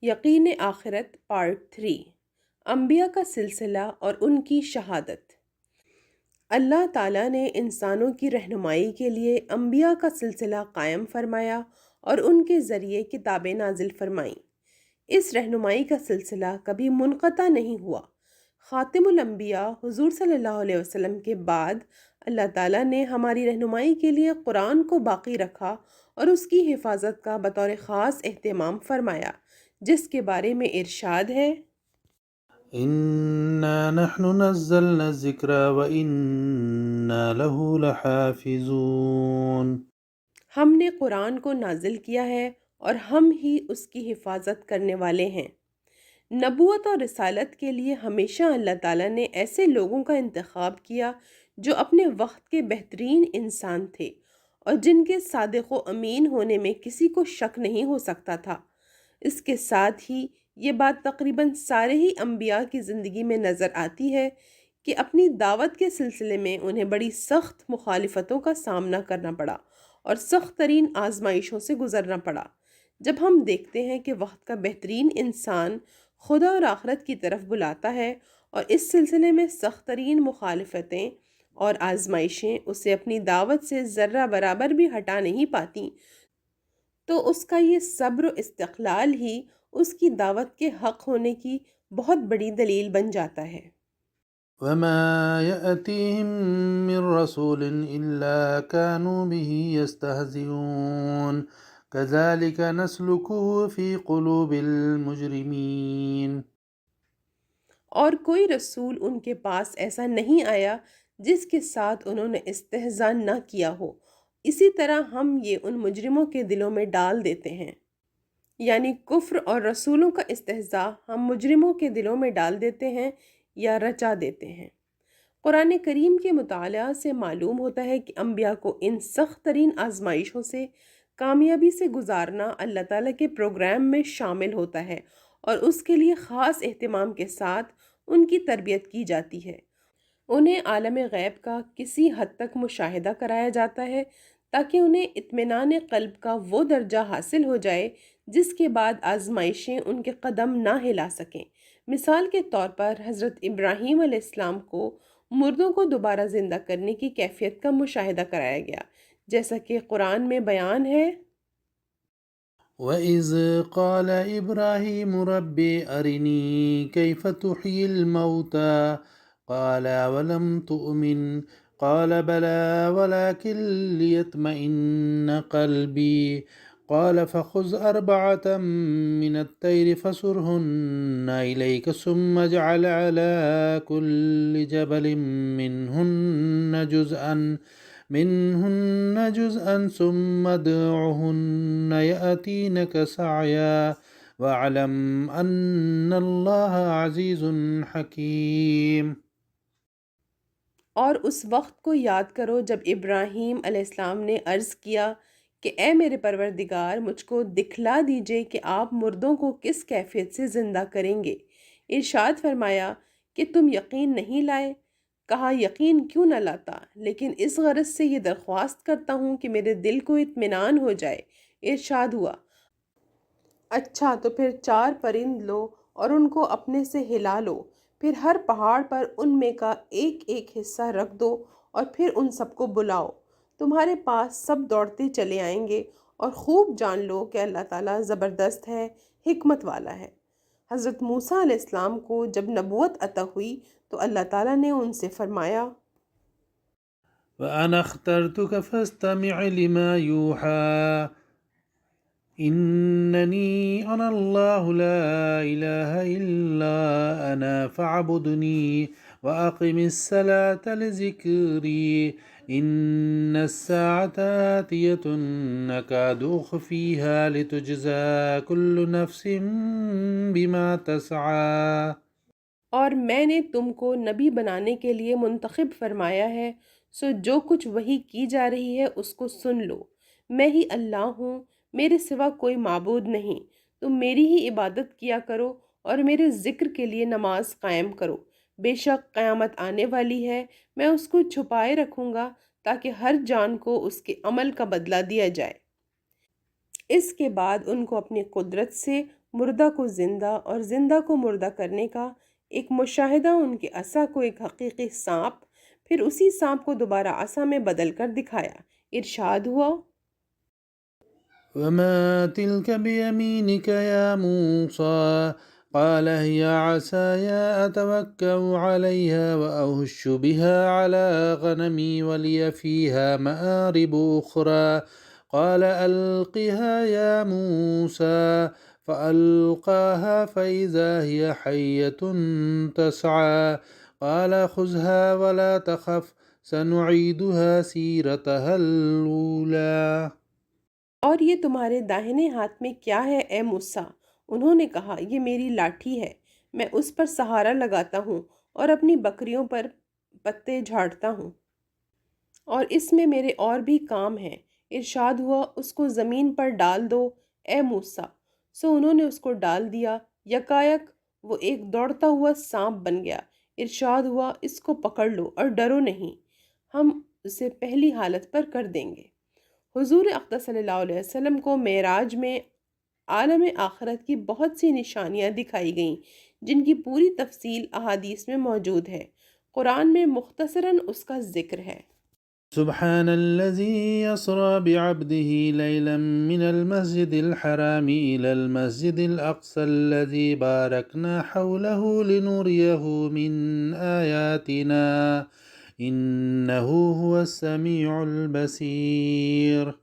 یقین آخرت پارٹ 3، انبیاء کا سلسلہ اور ان کی شہادت۔ اللہ تعالیٰ نے انسانوں کی رہنمائی کے لیے انبیاء کا سلسلہ قائم فرمایا اور ان کے ذریعے کتابیں نازل فرمائیں۔ اس رہنمائی کا سلسلہ کبھی منقطع نہیں ہوا۔ خاتم الانبیاء حضور صلی اللہ علیہ وسلم کے بعد اللہ تعالیٰ نے ہماری رہنمائی کے لیے قرآن کو باقی رکھا اور اس کی حفاظت کا بطور خاص اہتمام فرمایا، جس کے بارے میں ارشاد ہے: إِنَّا نَحْنُ نَزَّلْنَا الذِّكْرَ وَإِنَّا لَهُ لَحَافِظُونَ۔ ہم نے قرآن کو نازل کیا ہے اور ہم ہی اس کی حفاظت کرنے والے ہیں۔ نبوت اور رسالت کے لیے ہمیشہ اللہ تعالیٰ نے ایسے لوگوں کا انتخاب کیا جو اپنے وقت کے بہترین انسان تھے اور جن کے صادق و امین ہونے میں کسی کو شک نہیں ہو سکتا تھا۔ اس کے ساتھ ہی یہ بات تقریباً سارے ہی انبیاء کی زندگی میں نظر آتی ہے کہ اپنی دعوت کے سلسلے میں انہیں بڑی سخت مخالفتوں کا سامنا کرنا پڑا اور سخت ترین آزمائشوں سے گزرنا پڑا۔ جب ہم دیکھتے ہیں کہ وقت کا بہترین انسان خدا اور آخرت کی طرف بلاتا ہے اور اس سلسلے میں سخت ترین مخالفتیں اور آزمائشیں اسے اپنی دعوت سے ذرہ برابر بھی ہٹا نہیں پاتی، تو اس کا یہ صبر و استقلال ہی اس کی دعوت کے حق ہونے کی بہت بڑی دلیل بن جاتا ہے۔ وَمَا يَأْتِيهِم مِّن رَّسُولٍ إِلَّا كَانُوا بِهِ يَسْتَهْزِئُونَ كَذَلِكَ نَسْلُكُهُ فِي قُلُوبِ الْمُجْرِمِينَ۔ اور کوئی رسول ان کے پاس ایسا نہیں آیا جس کے ساتھ انہوں نے استہزاء نہ کیا ہو، اسی طرح ہم یہ ان مجرموں کے دلوں میں ڈال دیتے ہیں۔ یعنی کفر اور رسولوں کا استہزاء ہم مجرموں کے دلوں میں ڈال دیتے ہیں یا رچا دیتے ہیں۔ قرآن کریم کے مطالعہ سے معلوم ہوتا ہے کہ انبیاء کو ان سخت ترین آزمائشوں سے کامیابی سے گزارنا اللہ تعالیٰ کے پروگرام میں شامل ہوتا ہے اور اس کے لیے خاص اہتمام کے ساتھ ان کی تربیت کی جاتی ہے۔ انہیں عالم غیب کا کسی حد تک مشاہدہ کرایا جاتا ہے تاکہ انہیں اطمینان قلب کا وہ درجہ حاصل ہو جائے جس کے بعد آزمائشیں ان کے قدم نہ ہلا سکیں۔ مثال کے طور پر حضرت ابراہیم علیہ السلام کو مردوں کو دوبارہ زندہ کرنے کی کیفیت کا مشاہدہ کرایا گیا، جیسا کہ قرآن میں بیان ہے: وَإِذْ قَالَ إِبْرَاهِيمُ رَبِّ أَرِنِي كَيْفَ تُحْيِي الْمَوْتَىٰ قَالَ أَوَلَمْ تُؤْمِنْ قَالَ بَلَىٰ وَلَٰكِن لِّيَطْمَئِنَّ قَلْبِي قَالَ فَخُذْ أَرْبَعَةً مِّنَ الطَّيْرِ فَصُرْهُنَّ إِلَيْكَ ثُمَّ اجْعَلْ عَلَىٰ كُلِّ جَبَلٍ منهن جزءا ثم ادعهن يأتينك سعيا واعلم أن الله عزيز حكيم۔ اور اس وقت کو یاد کرو جب ابراہیم علیہ السلام نے عرض کیا کہ اے میرے پروردگار، مجھ کو دکھلا دیجئے کہ آپ مردوں کو کس کیفیت سے زندہ کریں گے۔ ارشاد فرمایا کہ تم یقین نہیں لائے؟ کہا یقین کیوں نہ لاتا، لیکن اس غرض سے یہ درخواست کرتا ہوں کہ میرے دل کو اطمینان ہو جائے۔ ارشاد ہوا: اچھا تو پھر 4 پرند لو اور ان کو اپنے سے ہلا لو، پھر ہر پہاڑ پر ان میں کا ایک ایک حصہ رکھ دو اور پھر ان سب کو بلاؤ، تمہارے پاس سب دوڑتے چلے آئیں گے، اور خوب جان لو کہ اللہ تعالیٰ زبردست ہے، حکمت والا ہے۔ حضرت موسیٰ علیہ السلام کو جب نبوت عطا ہوئی تو اللہ تعالیٰ نے ان سے فرمایا: وَأَنَا اخْتَرْتُكَ فَاسْتَمِعْ لِمَا يُوحَىٰ إِنَّنِي أَنَا اللَّهُ لَا إِلَٰهَ إِلَّا أَنَا فَاعْبُدْنِي وَأَقِمِ الصَّلَاةَ لِذِكْرِي إِنَّ السَّاعَةَ آتِيَةٌ أَكَادُ أُخْفِيهَا لِتُجْزَىٰ كُلُّ نَفْسٍ بِمَا تَسْعَىٰ۔ اور میں نے تم کو نبی بنانے کے لیے منتخب فرمایا ہے، سو جو کچھ وحی کی جا رہی ہے اس کو سن لو۔ میں ہی اللہ ہوں، میرے سوا کوئی معبود نہیں، تم میری ہی عبادت کیا کرو اور میرے ذکر کے لیے نماز قائم کرو۔ بے شک قیامت آنے والی ہے، میں اس کو چھپائے رکھوں گا تاکہ ہر جان کو اس کے عمل کا بدلہ دیا جائے۔ اس کے بعد ان کو اپنی قدرت سے مردہ کو زندہ اور زندہ کو مردہ کرنے کا ایک مشاہدہ ان کے عصا کو ایک حقیقی سانپ، پھر اسی سانپ کو دوبارہ عصا میں بدل کر دکھایا۔ ارشاد ہوا، وما تلك بيمينك يا موسى قال هي عصاي أتوكأ عليها وأهش بها على غنمي ولي فيها مآرب أخرى قال ألقها يا موسى فألقاها فإذا هي حية تسعى قال خذها ولا تخف سنعيدها سيرتها الأولى۔ اور یہ تمہارے داہنے ہاتھ میں کیا ہے اے موسیٰ؟ انہوں نے کہا، یہ میری لاٹھی ہے، میں اس پر سہارا لگاتا ہوں اور اپنی بکریوں پر پتے جھاڑتا ہوں، اور اس میں میرے اور بھی کام ہیں۔ ارشاد ہوا، اس کو زمین پر ڈال دو اے موسیٰ۔ سو انہوں نے اس کو ڈال دیا، یکایک وہ ایک دوڑتا ہوا سانپ بن گیا۔ ارشاد ہوا، اس کو پکڑ لو اور ڈرو نہیں، ہم اسے پہلی حالت پر کر دیں گے۔ حضور اقدس صلی اللہ علیہ وسلم کو معراج میں عالم آخرت کی بہت سی نشانیاں دکھائی گئیں، جن کی پوری تفصیل احادیث میں موجود ہے۔ قرآن میں مختصراً اس کا ذکر ہے۔ سبحان الذي يسرى بعبده ليلا من المسجد الحرام إلى المسجد الأقصى الذي باركنا حوله لنريه من آياتنا إنه هو السميع البصير۔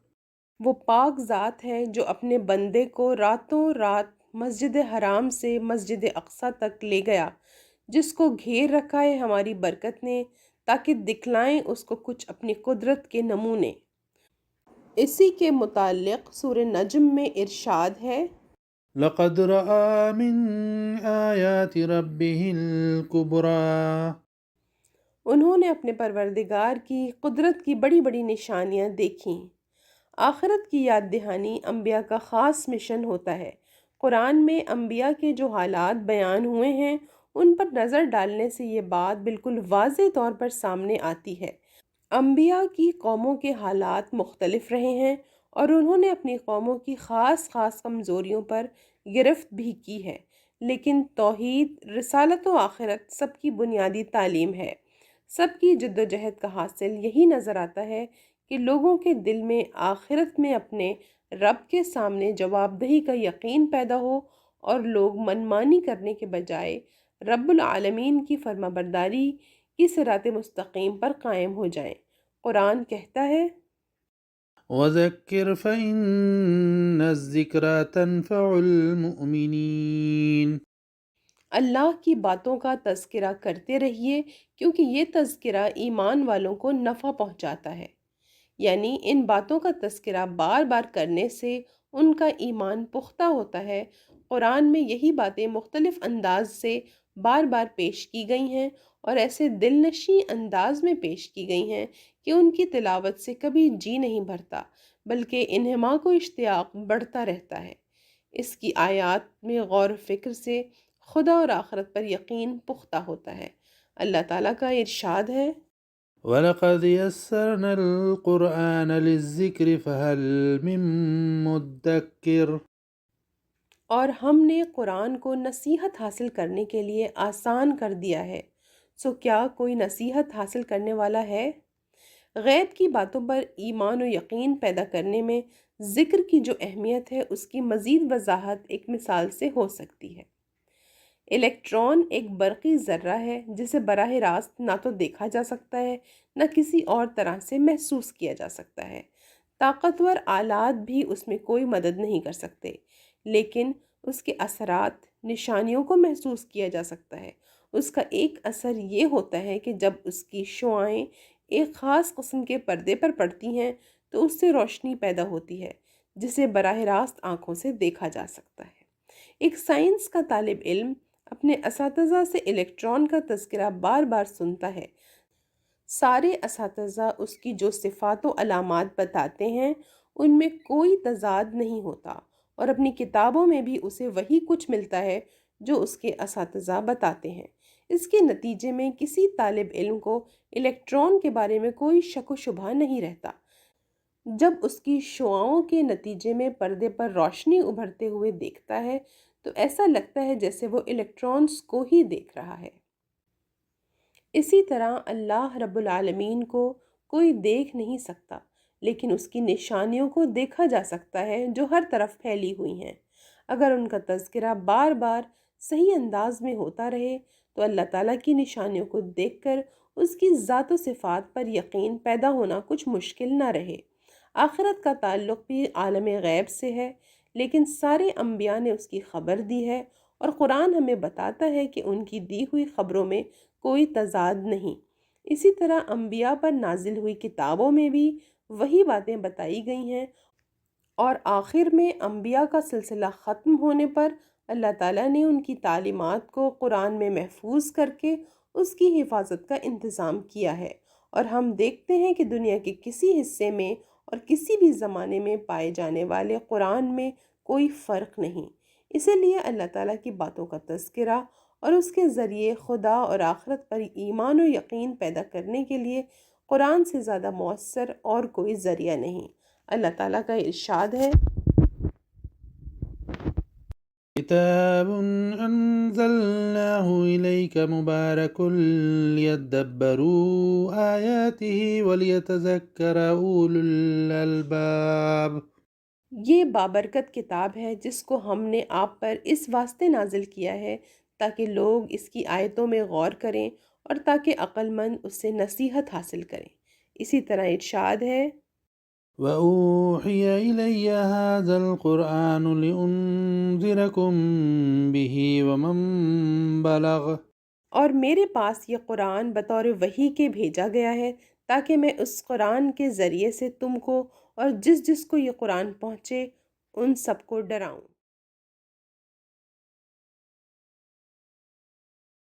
وہ پاک ذات ہے جو اپنے بندے کو راتوں رات مسجد حرام سے مسجد اقصیٰ تک لے گیا، جس کو گھیر رکھا ہے ہماری برکت نے، تاکہ دکھلائیں اس کو کچھ اپنی قدرت کے نمونے۔ اسی کے متعلق سورہ نجم میں ارشاد ہے، لقد رأى من آيات ربه الكبرى۔ انہوں نے اپنے پروردگار کی قدرت کی بڑی بڑی نشانیاں دیکھیں۔ آخرت کی یاد دہانی انبیاء کا خاص مشن ہوتا ہے۔ قرآن میں انبیاء کے جو حالات بیان ہوئے ہیں، ان پر نظر ڈالنے سے یہ بات بالکل واضح طور پر سامنے آتی ہے۔ انبیاء کی قوموں کے حالات مختلف رہے ہیں، اور انہوں نے اپنی قوموں کی خاص خاص کمزوریوں پر گرفت بھی کی ہے، لیکن توحید، رسالت و آخرت سب کی بنیادی تعلیم ہے۔ سب کی جد و جہد کا حاصل یہی نظر آتا ہے کہ لوگوں کے دل میں آخرت میں اپنے رب کے سامنے جواب دہی کا یقین پیدا ہو، اور لوگ منمانی کرنے کے بجائے رب العالمین کی فرما برداری کی صراط مستقیم پر قائم ہو جائیں۔ قرآن کہتا ہے، وذكر فإن الذكرى تنفع المؤمنين۔ اللہ کی باتوں کا تذکرہ کرتے رہیے، کیونکہ یہ تذکرہ ایمان والوں کو نفع پہنچاتا ہے۔ یعنی ان باتوں کا تذکرہ بار بار کرنے سے ان کا ایمان پختہ ہوتا ہے۔ قرآن میں یہی باتیں مختلف انداز سے بار بار پیش کی گئی ہیں، اور ایسے دل نشیں انداز میں پیش کی گئی ہیں کہ ان کی تلاوت سے کبھی جی نہیں بھرتا، بلکہ انہماک و اشتیاق بڑھتا رہتا ہے۔ اس کی آیات میں غور و فکر سے خدا اور آخرت پر یقین پختہ ہوتا ہے۔ اللہ تعالیٰ کا ارشاد ہے، وَلَقَدْ يَسَّرْنَا الْقُرْآنَ لِلذِّكْرِ فَهَلْ مِن مُّدَّكِّرٍ۔ اور ہم نے قرآن کو نصیحت حاصل کرنے کے لیے آسان کر دیا ہے، سو کیا کوئی نصیحت حاصل کرنے والا ہے؟ غیب کی باتوں پر ایمان و یقین پیدا کرنے میں ذکر کی جو اہمیت ہے، اس کی مزید وضاحت ایک مثال سے ہو سکتی ہے۔ الیکٹران ایک برقی ذرہ ہے جسے براہ راست نہ تو دیکھا جا سکتا ہے، نہ کسی اور طرح سے محسوس کیا جا سکتا ہے۔ طاقتور آلات بھی اس میں کوئی مدد نہیں کر سکتے، لیکن اس کے اثرات، نشانیوں کو محسوس کیا جا سکتا ہے۔ اس کا ایک اثر یہ ہوتا ہے کہ جب اس کی شعاعیں ایک خاص قسم کے پردے پر پڑتی ہیں تو اس سے روشنی پیدا ہوتی ہے، جسے براہ راست آنکھوں سے دیکھا جا سکتا ہے۔ ایک سائنس کا طالب علم اپنے اساتذہ سے الیکٹران کا تذکرہ بار بار سنتا ہے۔ سارے اساتذہ اس کی جو صفات و علامات بتاتے ہیں ان میں کوئی تضاد نہیں ہوتا، اور اپنی کتابوں میں بھی اسے وہی کچھ ملتا ہے جو اس کے اساتذہ بتاتے ہیں۔ اس کے نتیجے میں کسی طالب علم کو الیکٹران کے بارے میں کوئی شک و شبہ نہیں رہتا۔ جب اس کی شعاعوں کے نتیجے میں پردے پر روشنی ابھرتے ہوئے دیکھتا ہے تو ایسا لگتا ہے جیسے وہ الیکٹرونز کو ہی دیکھ رہا ہے۔ اسی طرح اللہ رب العالمین کو کوئی دیکھ نہیں سکتا، لیکن اس کی نشانیوں کو دیکھا جا سکتا ہے جو ہر طرف پھیلی ہوئی ہیں۔ اگر ان کا تذکرہ بار بار صحیح انداز میں ہوتا رہے تو اللہ تعالیٰ کی نشانیوں کو دیکھ کر اس کی ذات و صفات پر یقین پیدا ہونا کچھ مشکل نہ رہے۔ آخرت کا تعلق بھی عالم غیب سے ہے، لیکن سارے انبیاء نے اس کی خبر دی ہے، اور قرآن ہمیں بتاتا ہے کہ ان کی دی ہوئی خبروں میں کوئی تضاد نہیں۔ اسی طرح انبیاء پر نازل ہوئی کتابوں میں بھی وہی باتیں بتائی گئی ہیں، اور آخر میں انبیاء کا سلسلہ ختم ہونے پر اللہ تعالیٰ نے ان کی تعلیمات کو قرآن میں محفوظ کر کے اس کی حفاظت کا انتظام کیا ہے، اور ہم دیکھتے ہیں کہ دنیا کے کسی حصے میں اور کسی بھی زمانے میں پائے جانے والے قرآن میں کوئی فرق نہیں۔ اسی لیے اللہ تعالیٰ کی باتوں کا تذکرہ اور اس کے ذریعے خدا اور آخرت پر ایمان و یقین پیدا کرنے کے لیے قرآن سے زیادہ مؤثر اور کوئی ذریعہ نہیں۔ اللہ تعالیٰ کا ارشاد ہے، كتاب أنزلناه إليك مبارك ليدبروا آياته وليتذكر أولو الألباب۔ یہ بابرکت کتاب ہے جس کو ہم نے آپ پر اس واسطے نازل کیا ہے تاکہ لوگ اس کی آیتوں میں غور کریں اور تاکہ عقل مند اس سے نصیحت حاصل کریں۔ اسی طرح ارشاد ہے، وأوحي إلي هذا القرآن لأنذركم به ومن بلغ۔ اور میرے پاس یہ قرآن بطور وحی کے بھیجا گیا ہے تاکہ میں اس قرآن کے ذریعے سے تم کو اور جس جس کو یہ قرآن پہنچے ان سب کو ڈراؤں۔